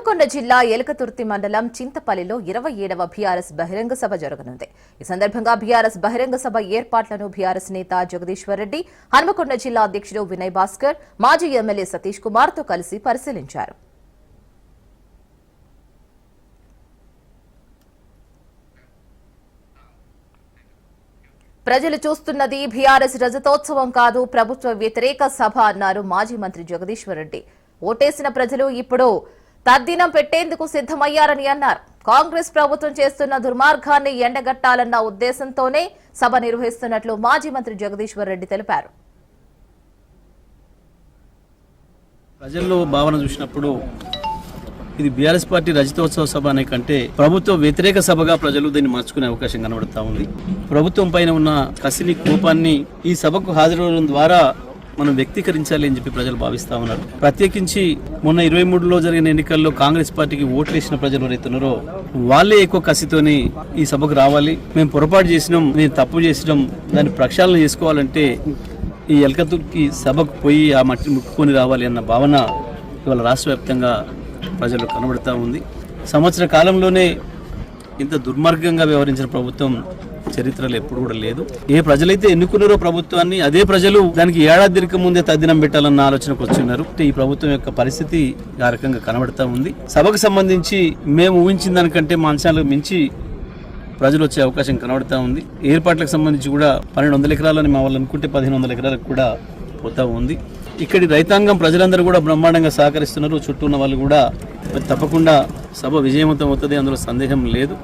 హన్మకొండ జిల్లా ఎలకతుర్తి మండలం చింతపల్లిలో 27వ బీఆర్ఎస్ బహిరంగ సభ జరగనుంది. ఈ సందర్భంగా బీఆర్ఎస్ బహిరంగ సభ ఏర్పాట్లను బీఆర్ఎస్ నేత జగదీశ్వర్ రెడ్డి, హన్మకొండ జిల్లా అధ్యక్షుడు వినయ్ భాస్కర్, మాజీ ఎమ్మెల్యే సతీష్ కుమార్ తో కలిసి పరిశీలించారు. ప్రజలు చూస్తున్నది బీఆర్ఎస్ రజతోత్సవం కాదు, ప్రభుత్వ వ్యతిరేక సభ అన్నారు మాజీ మంత్రి జగదీశ్వర్ రెడ్డి. ఓటేసిన ప్రజలు ఇప్పుడు తద్దినం పెట్టేందుకు సిద్దమయ్యారని అన్నారు. కాంగ్రెస్ ప్రభుత్వం చేస్తున్న దుర్మార్గాన్ని ఎండగట్టాలన్న ఉద్దేశంతోనే సభ నిర్వహిస్తున్నట్లు మాజీ మంత్రి జగదీశ్వర్ రెడ్డి తెలిపారు. ప్రజల్లో భావన చూసినప్పుడు ఇది బీఆర్ఎస్ పార్టీ రజతోత్సవ సభ అనే కంటే ప్రభుత్వ వ్యతిరేక సభగా ప్రజలు దీన్ని మార్చుకునే అవకాశం కనబడతా ఉంది. ప్రభుత్వం పైన ఉన్న కసిని, కోపాన్ని ఈ సభకు హాజరవడం ద్వారా మనం వ్యక్తీకరించాలి అని చెప్పి ప్రజలు భావిస్తా ఉన్నారు. ప్రత్యేకించి మొన్న 23లో జరిగిన ఎన్నికల్లో కాంగ్రెస్ పార్టీకి ఓట్లు వేసిన ప్రజలు ఎవరైతున్నారో వాళ్ళే ఎక్కువ కసితోని ఈ సభకు రావాలి. మేము పొరపాటు చేసినాం, మేము తప్పు చేసినాం, దాన్ని ప్రక్షాళన చేసుకోవాలంటే ఈ ఎలకతుర్తి సభకు పోయి ఆ మట్టి ముట్టుకొని రావాలి అన్న భావన ఇవాళ రాష్ట్ర వ్యాప్తంగా ప్రజలు కనబడుతూ ఉంది. సంవత్సర కాలంలోనే ఇంత దుర్మార్గంగా వ్యవహరించిన ప్రభుత్వం చరిత్రలో ఎప్పుడు కూడా లేదు. ఏ ప్రజలైతే ఎన్నుకున్నారో ప్రభుత్వాన్ని, అదే ప్రజలు దానికి ఏడాది ముందే తద్దినం పెట్టాలన్న ఆలోచనకు వచ్చున్నారు. ఈ ప్రభుత్వం యొక్క పరిస్థితి ఆ రకంగా కనబడతా ఉంది. సభకు సంబంధించి మేము ఊహించిన దానికంటే మా అంచనాలకు మించి ప్రజలు వచ్చే అవకాశం కనబడతా ఉంది. ఏర్పాట్లకు సంబంధించి కూడా 1200 ఎకరాలని మా వాళ్ళు అనుకుంటే 1500 ఎకరాలకు కూడా పోతా ఉంది. ఇక్కడి రైతాంగం ప్రజలందరూ కూడా బ్రహ్మాండంగా సహకరిస్తున్నారు. చుట్టూ ఉన్న వాళ్ళు కూడా తప్పకుండా సభ విజయవంతం అవుతుంది, అందులో సందేహం లేదు.